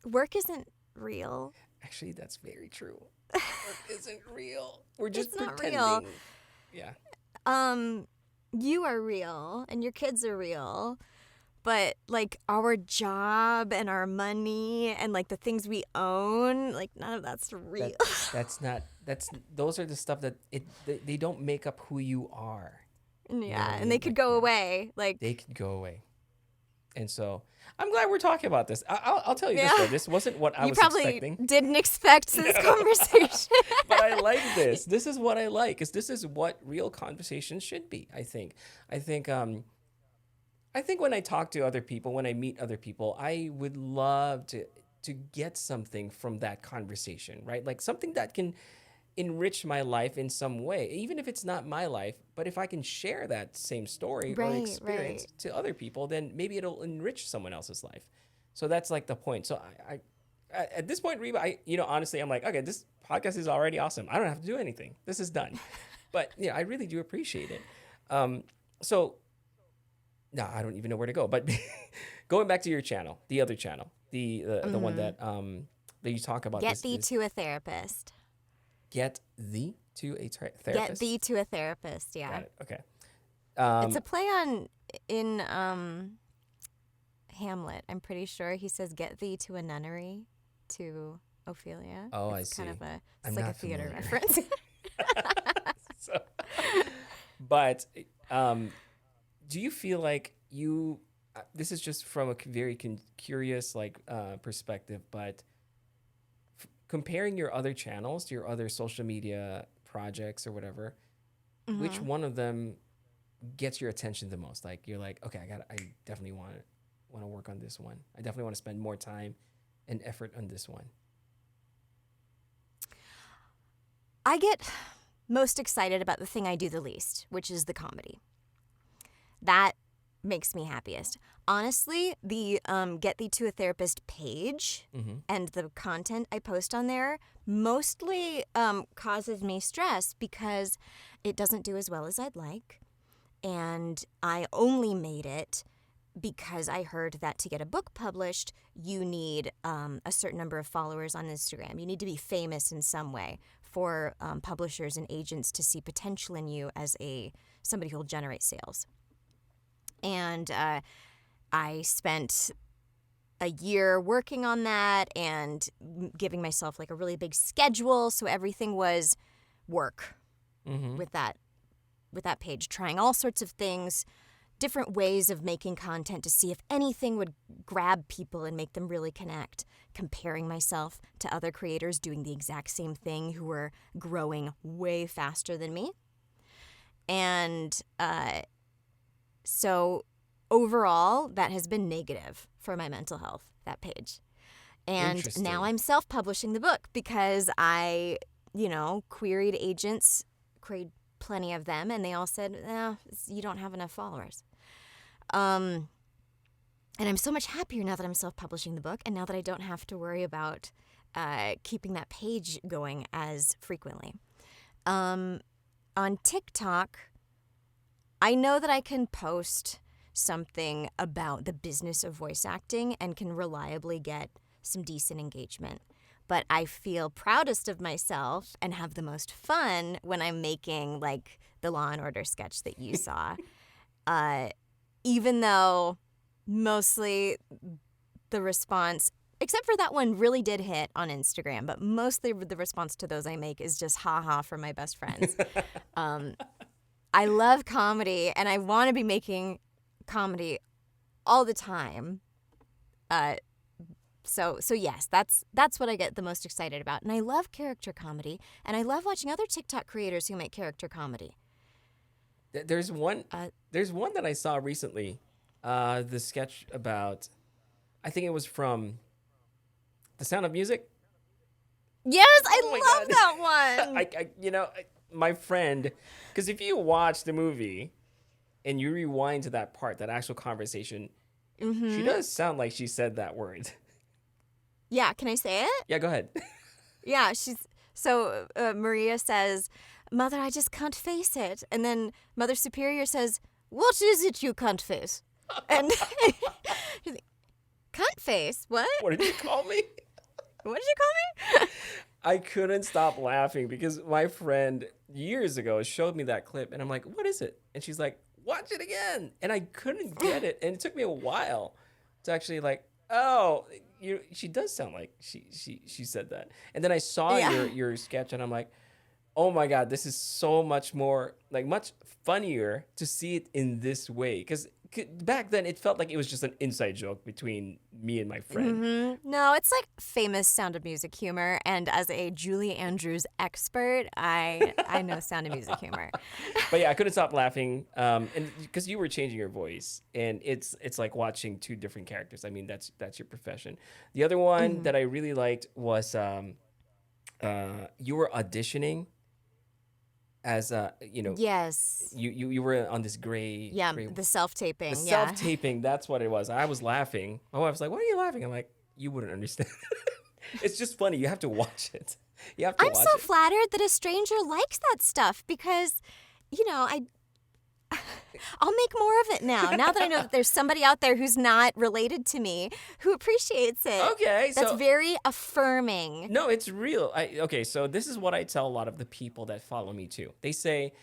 Work isn't real. Actually, that's very true. Work isn't real. We're just pretending. Not real. Yeah. You are real and your kids are real. But, like, our job and our money and, like, the things we own, like, none of that's real. Those are the stuff that they don't make up who you are. Yeah, you know what I mean? and they could go away. Like, they could go away. And so I'm glad we're talking about this. I'll tell you this, though. This wasn't what I was expecting. You probably didn't expect this conversation. But I like this. This is what I like. This is what real conversations should be, I think. I think when I talk to other people, when I meet other people, I would love to get something from that conversation, right? Like something that can enrich my life in some way, even if it's not my life. But if I can share that same story or experience to other people, then maybe it'll enrich someone else's life. So that's like the point. So I at this point, Reba, honestly, I'm like, okay, this podcast is already awesome. I don't have to do anything. This is done. But I really do appreciate it. So. No, I don't even know where to go. But going back to your channel, the other channel, the one that you talk about. Get thee to a therapist. Get thee to a therapist. Get thee to a therapist. Yeah. Got it. Okay. It's a play on in Hamlet. I'm pretty sure he says, "Get thee to a nunnery," to Ophelia. Oh, it's I see. It's like a theater reference. But. Do you feel like this is just from a very curious perspective, but comparing your other channels to your other social media projects or whatever, which one of them gets your attention the most? Like you're like, okay, I definitely want to work on this one. I definitely want to spend more time and effort on this one. I get most excited about the thing I do the least, which is the comedy. That makes me happiest. Honestly, the Get Thee to a Therapist page and the content I post on there mostly causes me stress because it doesn't do as well as I'd like. And I only made it because I heard that to get a book published, you need a certain number of followers on Instagram. You need to be famous in some way for publishers and agents to see potential in you as somebody who will generate sales. And I spent a year working on that and giving myself like a really big schedule. So everything was work with that page, trying all sorts of things, different ways of making content to see if anything would grab people and make them really connect, comparing myself to other creators doing the exact same thing who were growing way faster than me. And so overall, that has been negative for my mental health, that page. And now I'm self-publishing the book because I, queried agents, queried plenty of them, and they all said, you don't have enough followers. And I'm so much happier now that I'm self-publishing the book and now that I don't have to worry about keeping that page going as frequently. On TikTok, I know that I can post something about the business of voice acting and can reliably get some decent engagement. But I feel proudest of myself and have the most fun when I'm making like the Law & Order sketch that you saw. Even though mostly the response, except for that one, really did hit on Instagram, but mostly the response to those I make is just ha-ha from my best friends. I love comedy, and I want to be making comedy all the time. So yes, that's what I get the most excited about. And I love character comedy, and I love watching other TikTok creators who make character comedy. There's one that I saw recently, the sketch about, I think it was from The Sound of Music. Yes, I love that one. My friend, because if you watch the movie and you rewind to that part, that actual conversation, she does sound like she said that word. Yeah, can I say it? Yeah, go ahead. Yeah, Maria says, "Mother, I just can't face it." And then Mother Superior says, "What is it you can't face?" And can't face? What? What did you call me? What did you call me? I couldn't stop laughing because my friend years ago showed me that clip, and I'm like, "What is it?" And she's like, "Watch it again." And I couldn't get it, and it took me a while to actually like, oh, she does sound like she said that. And then I saw your sketch, and I'm like, oh my God, this is so much more, like much funnier to see it in this way. Because back then it felt like it was just an inside joke between me and my friend. Mm-hmm. No, it's like famous Sound of Music humor. And as a Julie Andrews expert, I know Sound of Music humor. But yeah, I couldn't stop laughing. And because you were changing your voice, and it's like watching two different characters. I mean, that's your profession. The other one that I really liked was you were auditioning as yes, you were on this gray the self-taping. The self-taping, that's what it was. I was laughing. My wife was like, "Why are you laughing?" I'm like, "You wouldn't understand." It's just funny. You have to watch it. I'm so flattered that a stranger likes that stuff because, I'll make more of it now. Now that I know that there's somebody out there who's not related to me who appreciates it. Okay, that's very affirming. No, it's real. So this is what I tell a lot of the people that follow me too. They say,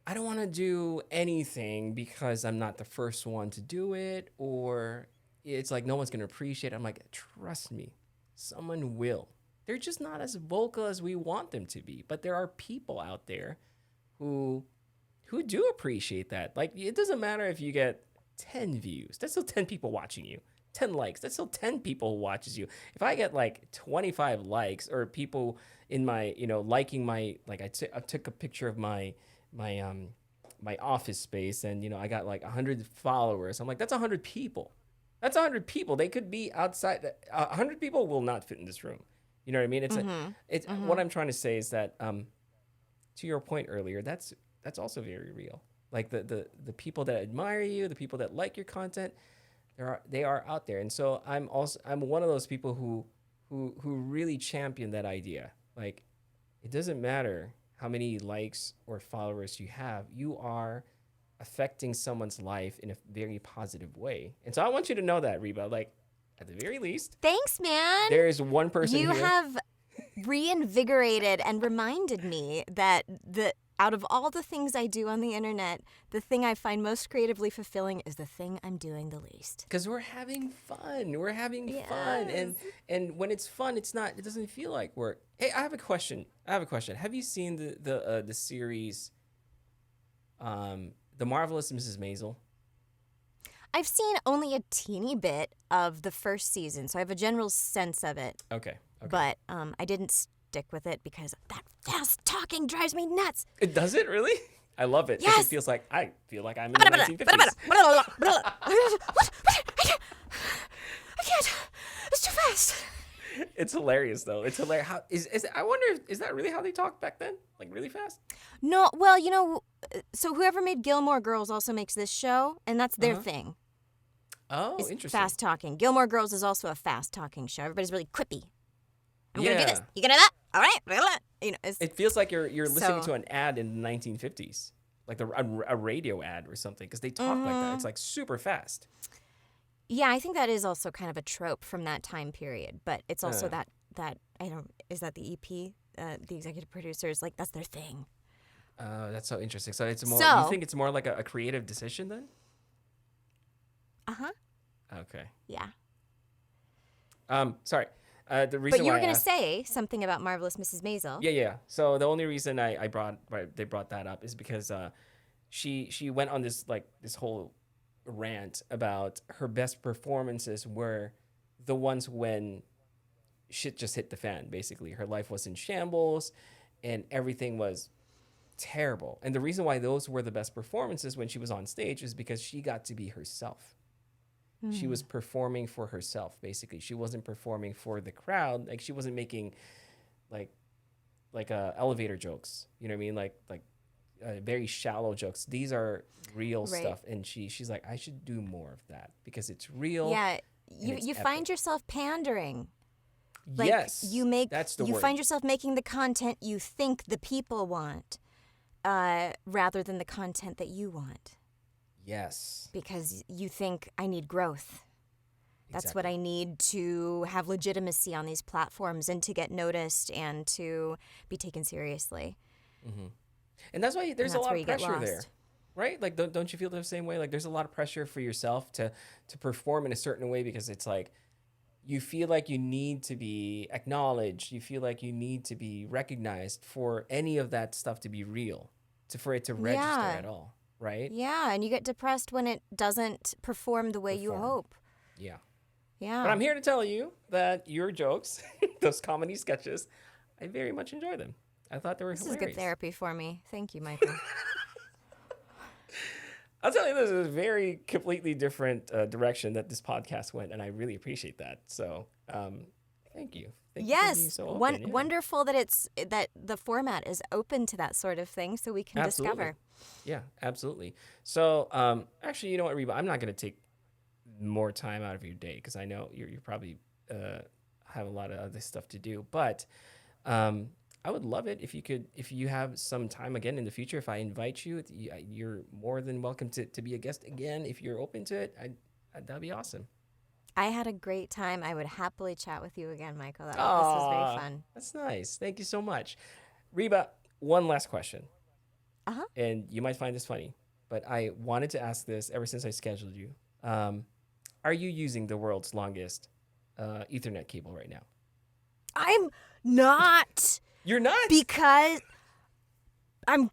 I don't want to do anything because I'm not the first one to do it, or it's like no one's going to appreciate it. I'm like, trust me, someone will. They're just not as vocal as we want them to be. But there are people out there who do appreciate that. Like, it doesn't matter if you get 10 views. That's still 10 people watching you. 10 likes. That's still 10 people who watches you. If I get like 25 likes or people in my, liking my, like I took a picture of my office space and, I got like 100 followers. I'm like, that's 100 people. That's 100 people. They could be outside. 100 people will not fit in this room. You know what I mean? It's what I'm trying to say is that, to your point earlier, that's also very real. Like the people that admire you, the people that like your content, they are out there. And so I'm one of those people who really champion that idea. Like, it doesn't matter how many likes or followers you have, you are affecting someone's life in a very positive way. And so I want you to know that, Reba, like, at the very least. Thanks, man. There is one person you here. Have reinvigorated and reminded me that out of all the things I do on the internet, the thing I find most creatively fulfilling is the thing I'm doing the least. Because we're having fun. We're having fun. And when it's fun, it doesn't feel like work. Hey, I have a question. Have you seen the series The Marvelous Mrs. Maisel? I've seen only a teeny bit of the first season, so I have a general sense of it. Okay. But I didn't stick with it because that fast talking drives me nuts. It does it really? I love it. Yes. It feels like I'm in the 1950s. I can't. It's too fast. It's hilarious though. It's hilarious. How I wonder, is that really how they talked back then? Like really fast? No. Well, so whoever made Gilmore Girls also makes this show, and that's their thing. Oh, interesting. Fast talking. Gilmore Girls is also a fast talking show. Everybody's really quippy. I'm gonna do this. You gonna do that? All right. It feels like you're listening to an ad in the 1950s, like a radio ad or something, because they talk like that. It's like super fast. Yeah, I think that is also kind of a trope from that time period, but it's also that is that the EP, the executive producers, like that's their thing. That's so interesting. So it's more. You think it's more like a creative decision then? Okay. Yeah. Sorry. The reason but you were going to asked, say something about Marvelous Mrs. Maisel. Yeah. So the only reason they brought that up is because she went on this whole rant about her best performances were the ones when shit just hit the fan. Basically, her life was in shambles, and everything was terrible. And the reason why those were the best performances when she was on stage is because she got to be herself. She was performing for herself, basically. She wasn't performing for the crowd. Like, she wasn't making like elevator jokes. You know what I mean? Like very shallow jokes. These are real stuff. And she's like, I should do more of that because it's real. Yeah, you find yourself pandering. Like, yes, that's the word. You find yourself making the content you think the people want, rather than the content that you want. Yes. Because you think, I need growth. That's what I need to have legitimacy on these platforms and to get noticed and to be taken seriously. Mm-hmm. And that's why there's a lot of pressure there, right? Like, don't you feel the same way? Like, there's a lot of pressure for yourself to perform in a certain way because it's like you feel like you need to be acknowledged. You feel like you need to be recognized for any of that stuff to be real, for it to register at all, right? Yeah, and you get depressed when it doesn't perform the way you hope. Yeah. Yeah. But I'm here to tell you that your jokes, those comedy sketches, I very much enjoy them. I thought they were hilarious. This is good therapy for me. Thank you, Michael. I'll tell you, this is a very completely different direction that this podcast went, and I really appreciate that. So, thank you. Thank you for being so open. Wonderful that the format is open to that sort of thing, so we can discover. Yeah, absolutely. So, actually, you know what, Reba? I'm not going to take more time out of your day because I know you probably have a lot of other stuff to do. But I would love it if you have some time again in the future. If I invite you, you're more than welcome to be a guest again. If you're open to it, that'd be awesome. I had a great time. I would happily chat with you again, Michael. This was very fun. That's nice. Thank you so much. Reba, one last question. Uh-huh. And you might find this funny, but I wanted to ask this ever since I scheduled you. Are you using the world's longest Ethernet cable right now? I'm not. You're not? Because I'm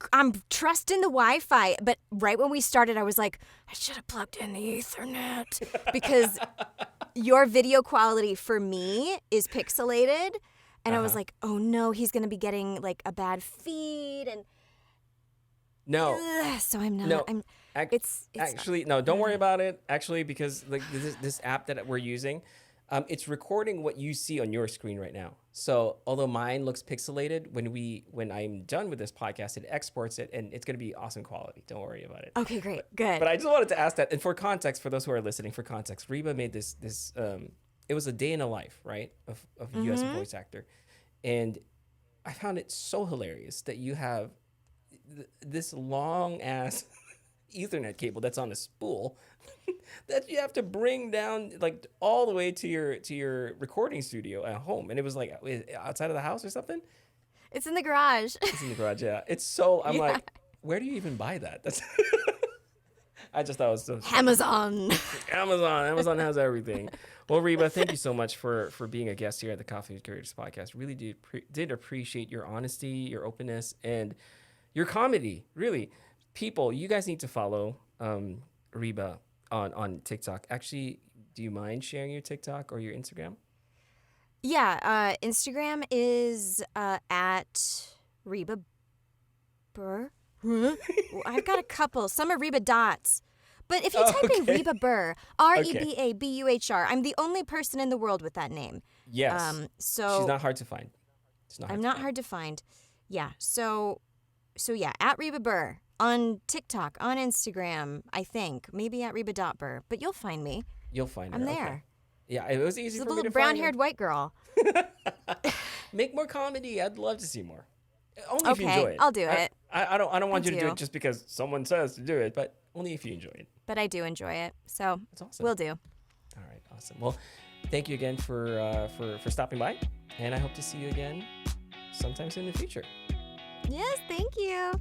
trusting the Wi-Fi, but right when we started, I was like, I should have plugged in the Ethernet because your video quality for me is pixelated, and I was like, oh no, he's gonna be getting like a bad feed, and so I'm not. No. It's actually no. Don't worry about it. Actually, because like this app that we're using, it's recording what you see on your screen right now. So although mine looks pixelated, when I'm done with this podcast, it exports it and it's going to be awesome quality. Don't worry about it. Okay, great, good. But I just wanted to ask that, and for context, for those who are listening, Reba made this. It was a day in a life, right, of you as a voice actor, and I found it so hilarious that you have this long ass Ethernet cable that's on a spool that you have to bring down like all the way to your recording studio at home, and it was like outside of the house or something. It's in the garage. It's in the garage, yeah. It's so I'm like, where do you even buy that? That's I just thought it was so Amazon. Amazon has everything. Well, Reba, thank you so much for being a guest here at the Coffee with Creators podcast. Really did appreciate your honesty, your openness, and your comedy. Really, people, you guys need to follow Reba on TikTok. Actually, do you mind sharing your TikTok or your Instagram? Yeah, Instagram is at Reba Buhr. I've got a couple. Some are Reba dots. But if you type in Reba Buhr, RebaBuhr, I'm the only person in the world with that name. Yes. So she's not hard to find. I'm not hard to find. Yeah. So yeah, at Reba Buhr on TikTok, on Instagram, I think. Maybe at Reba.Buhr. But you'll find me. You'll find her. I'm there. Yeah, it was easy for me to find. It's a little brown-haired white girl. Make more comedy. I'd love to see more. Only if you enjoy it. I'll do it. I don't want you to do it just because someone says to do it, but only if you enjoy it. But I do enjoy it, so that's awesome. We'll do. All right, awesome. Well, thank you again for stopping by, and I hope to see you again sometime soon in the future. Yes, thank you.